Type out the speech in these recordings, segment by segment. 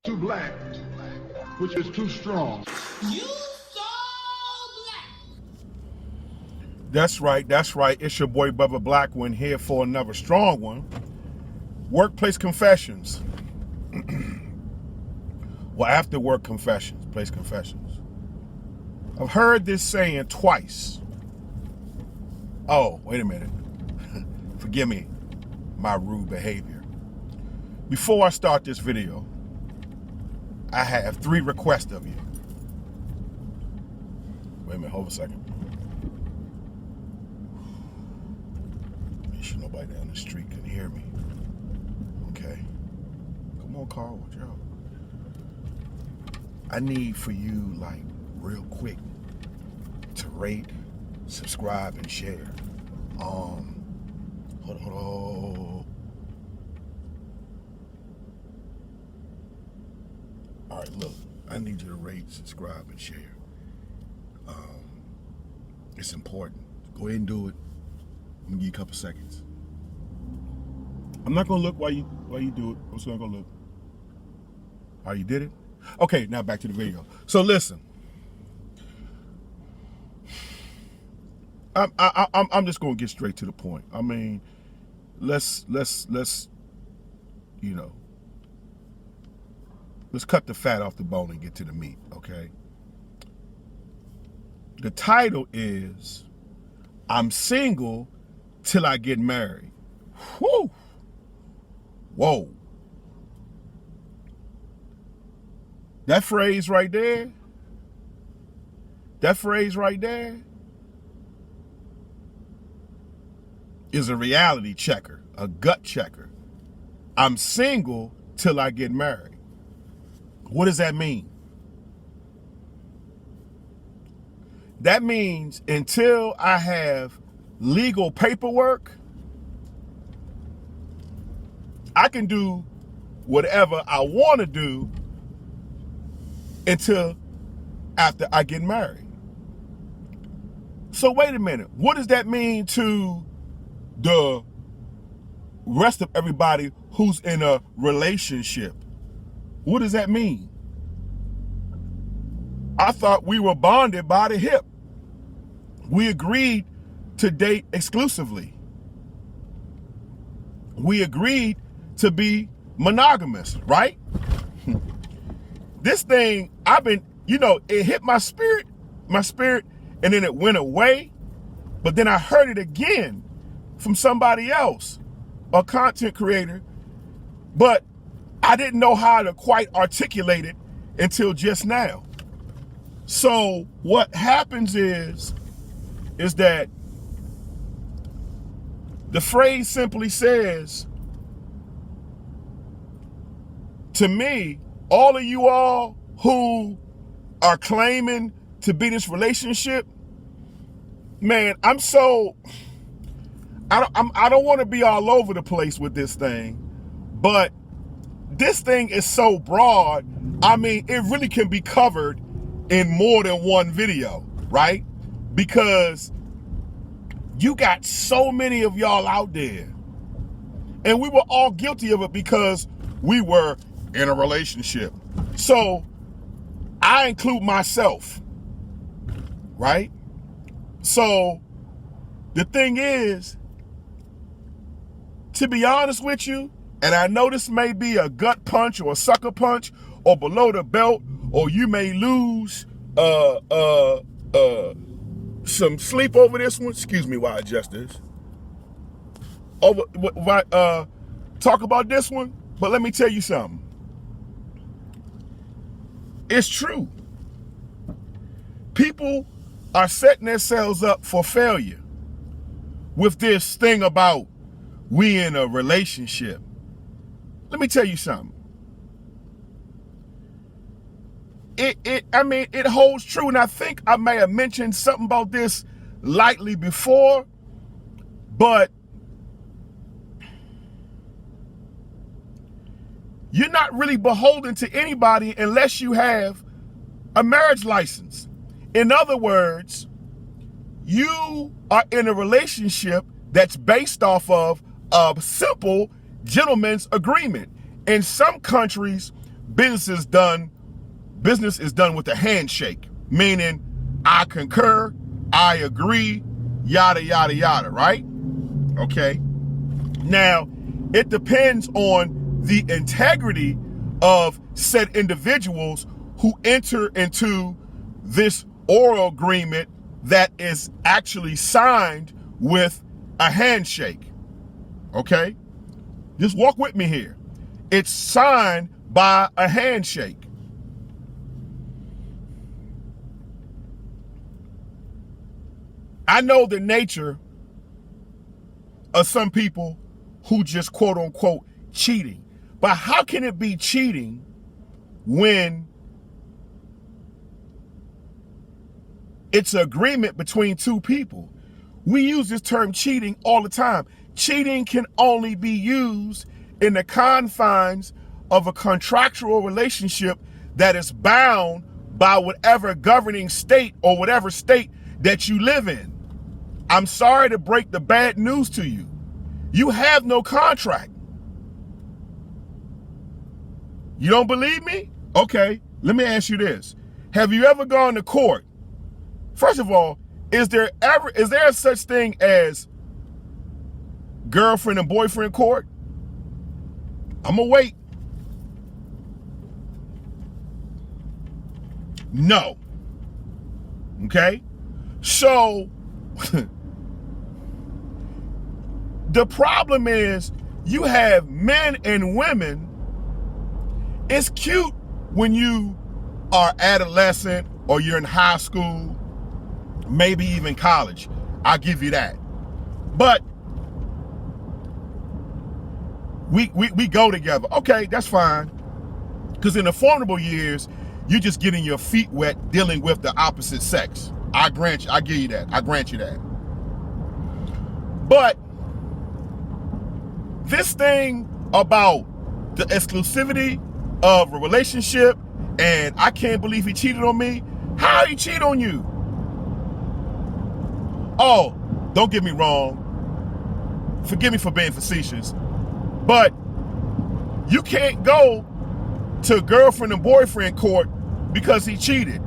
Too black, which is too strong. You so black. That's right. It's your boy Brother Blackone here for another strong one. Workplace confessions. Well, after work confessions, place confessions. I've heard this saying twice. Oh, wait a minute. Forgive me, my rude behavior. Before I start this video, I have 3 requests of you. Wait a minute, hold a second. Make sure nobody down the street can hear me. Okay. Come on, Carl, watch out. I need for you, like, real quick, to rate, subscribe, and share. Hold on. All right, look, I need you to rate, subscribe, and share. It's important. Go ahead and do it. I'm gonna give you a couple seconds. I'm not gonna look while you do it. I'm just not gonna look. All right, you did it? Okay, now back to the video. So listen. I'm just gonna get straight to the point. I mean, let's you know, let's cut the fat off the bone and get to the meat, okay? The title is I'm Single Till I Get Married. Whew. Whoa. That phrase right there is a reality checker, a gut checker. I'm single till I get married. What does that mean? That means until I have legal paperwork, I can do whatever I want to do until after I get married. So wait a minute, what does that mean to the rest of everybody who's in a relationship? What does that mean? I thought we were bonded by the hip. We agreed to date exclusively. We agreed to be monogamous, right? This thing, it hit my spirit, and then it went away. But then I heard it again from somebody else, a content creator, but I didn't know how to quite articulate it until just now. So what happens is that the phrase simply says, to me, all of you all who are claiming to be this relationship, man, I don't want to be all over the place with this thing, but this thing is so broad. I mean, it really can be covered in more than one video, right? Because you got so many of y'all out there, and we were all guilty of it because we were in a relationship. So I include myself, right? So the thing is, to be honest with you, and I know this may be a gut punch or a sucker punch or below the belt, or you may lose some sleep over this one. Excuse me while I adjust this. Talk about this one, but let me tell you something. It's true. People are setting themselves up for failure with this thing about we in a relationship. Let me tell you something. It holds true, and I think I may have mentioned something about this lightly before, but you're not really beholden to anybody unless you have a marriage license. In other words, you are in a relationship that's based off of a simple gentleman's agreement. In some countries, business is done with a handshake, meaning I concur, I agree, yada, yada, yada, right? Okay. Now, it depends on the integrity of said individuals who enter into this oral agreement that is actually signed with a handshake. Okay? Just walk with me here. It's signed by a handshake. I know the nature of some people who just quote unquote cheating. But how can it be cheating when it's an agreement between two people? We use this term cheating all the time. Cheating can only be used in the confines of a contractual relationship that is bound by whatever governing state or whatever state that you live in. I'm sorry to break the bad news to you. You have no contract. You don't believe me? Okay, let me ask you this. Have you ever gone to court? First of all, is there a such thing as girlfriend and boyfriend court? I'm gonna wait. No. Okay? So, the problem is you have men and women. It's cute when you are adolescent or you're in high school, maybe even college. I'll give you that. But we go together. Okay, that's fine. Because in the formidable years, you're just getting your feet wet dealing with the opposite sex. I give you that. I grant you that. But this thing about the exclusivity of a relationship and I can't believe he cheated on me. How he cheat on you? Oh, don't get me wrong. Forgive me for being facetious, but you can't go to girlfriend and boyfriend court because he cheated.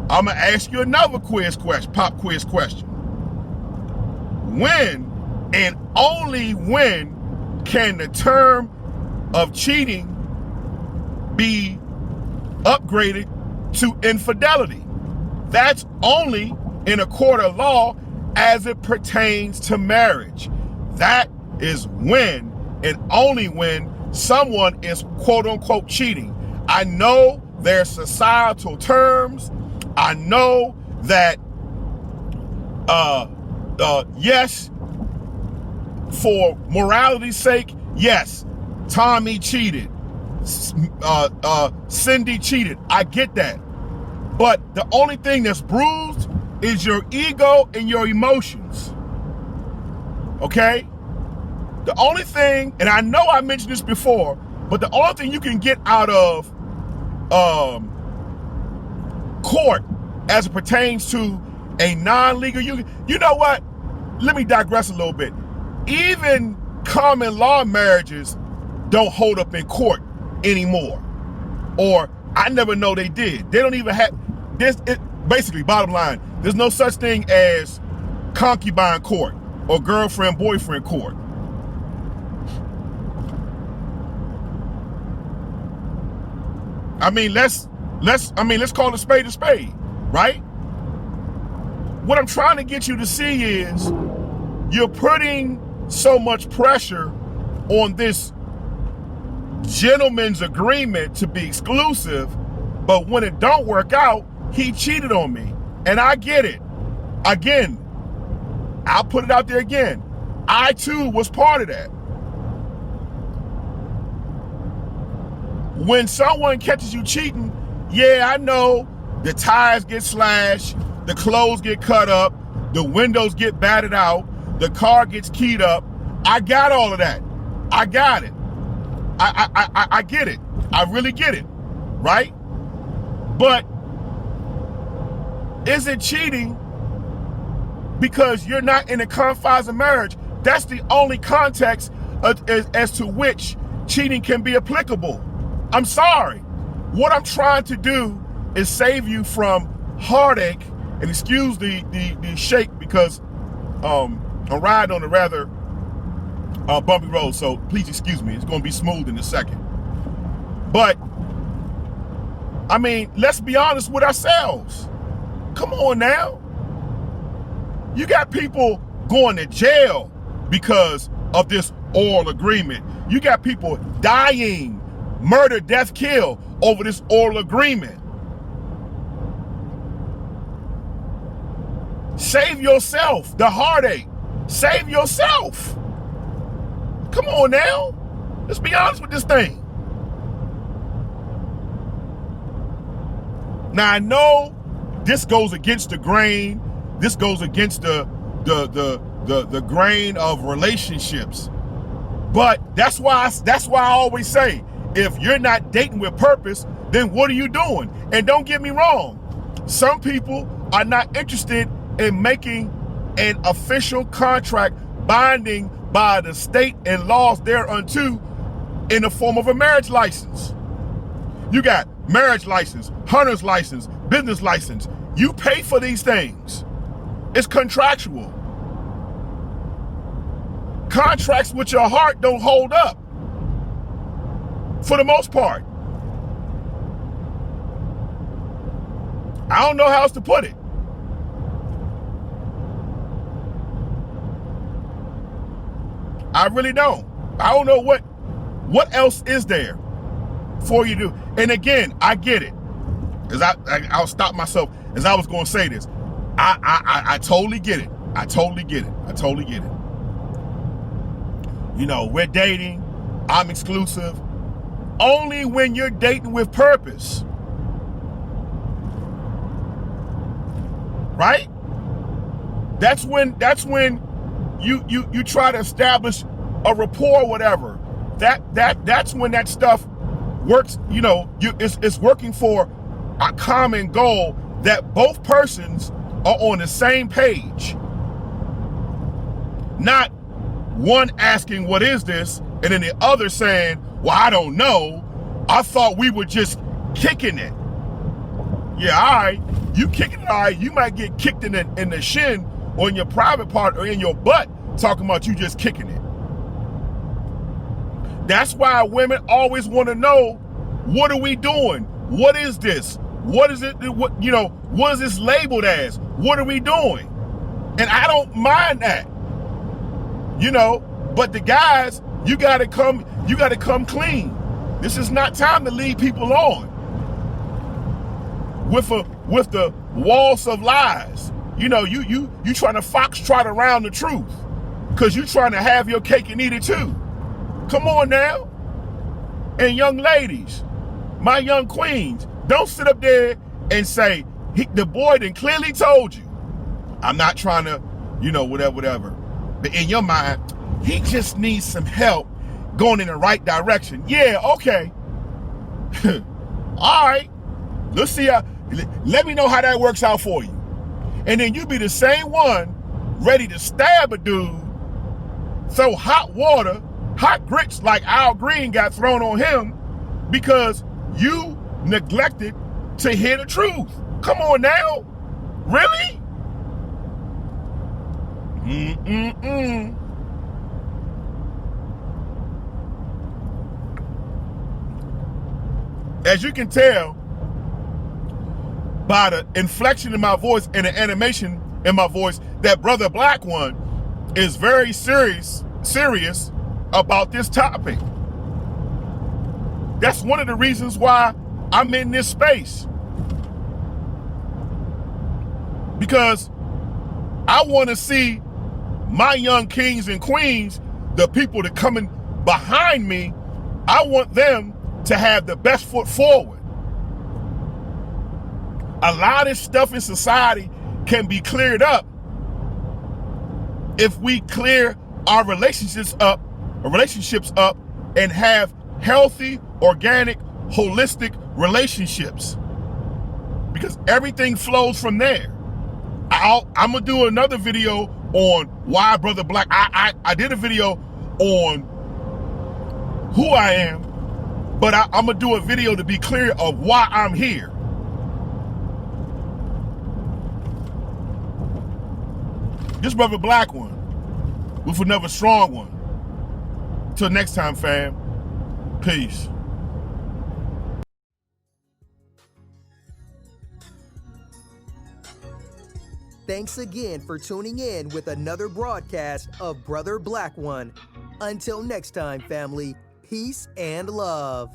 I'm gonna ask you another pop quiz question. When and only when can the term of cheating be upgraded to infidelity? That's only in a court of law as it pertains to marriage. That is when and only when someone is quote unquote cheating. I know there's societal terms. I know that yes, for morality's sake, yes, Tommy cheated, Cindy cheated. I get that. But the only thing that's bruised is your ego and your emotions. Okay? The only thing, and I know I mentioned this before, but the only thing you can get out of court as it pertains to a non-legal union, you know what? Let me digress a little bit. Even common law marriages don't hold up in court anymore. Or I never know they did. They don't even have this. Basically, bottom line, there's no such thing as concubine court or girlfriend boyfriend court. I mean, let's call a spade, right? What I'm trying to get you to see is you're putting so much pressure on this gentleman's agreement to be exclusive, but when it don't work out, he cheated on me. And I get it. Again, I'll put it out there again. I too was part of that. When someone catches you cheating, yeah, I know the tires get slashed, the clothes get cut up, the windows get battered out, the car gets keyed up. I got all of that. I got it. I get it. I really get it, right? But is it cheating because you're not in the confines of marriage? That's the only context as to which cheating can be applicable. I'm sorry. What I'm trying to do is save you from heartache, and excuse the shake because I'm riding on a rather bumpy road, so please excuse me. It's going to be smooth in a second. But, I mean, let's be honest with ourselves. Come on now. You got people going to jail because of this oral agreement. You got people dying, murder, death, kill over this oral agreement. Save yourself the heartache. Save yourself. Come on now. Let's be honest with this thing. Now I know this goes against the grain. This goes against the grain of relationships. But that's why I always say, if you're not dating with purpose, then what are you doing? And don't get me wrong, some people are not interested in making an official contract binding by the state and laws thereunto in the form of a marriage license. You got marriage license, hunter's license, business license. You pay for these things. It's contractual. Contracts with your heart don't hold up for the most part. I don't know how else to put it. I really don't. I don't know what else is there for you to do. And again, I get it. I'll stop myself as I was going to say this. I totally get it. I totally get it. I totally get it. You know, we're dating. I'm exclusive. Only when you're dating with purpose. Right? That's when you try to establish a rapport or whatever. That's when that stuff works, you know, it's working for a common goal that both persons are on the same page. Not one asking, what is this? And then the other saying, well, I don't know. I thought we were just kicking it. Yeah, all right. You kicking it, all right. You might get kicked in the shin or in your private part or in your butt talking about you just kicking it. That's why women always want to know, what are we doing? What is this? What is it? What is this labeled as? What are we doing? And I don't mind that. But the guys, you gotta come clean. This is not time to lead people on with the walls of lies. You trying to foxtrot around the truth because you trying to have your cake and eat it too. Come on now. And young ladies, my young queens, don't sit up there and say, the boy done clearly told you. I'm not trying to, whatever. But in your mind, he just needs some help going in the right direction. Yeah, okay. All right. Let's see let me know how that works out for you. And then you be the same one ready to stab a dude, throw hot water, hot grits like Al Green got thrown on him because you neglected to hear the truth. Come on now. Really? As you can tell by the inflection in my voice and the animation in my voice, that Brother Black One is very serious about this topic. That's one of the reasons why I'm in this space. Because I want to see my young kings and queens, the people that coming behind me, I want them to have the best foot forward. A lot of stuff in society can be cleared up if we clear our relationships up and have healthy, organic, holistic relationships. Because everything flows from there. I'm gonna do another video on why Brother Black. I did a video on who I am, but I'm gonna do a video to be clear of why I'm here. This brother Black One with another strong one. Till next time, fam. Peace. Thanks again for tuning in with another broadcast of Brother Black One. Until next time, family, peace and love.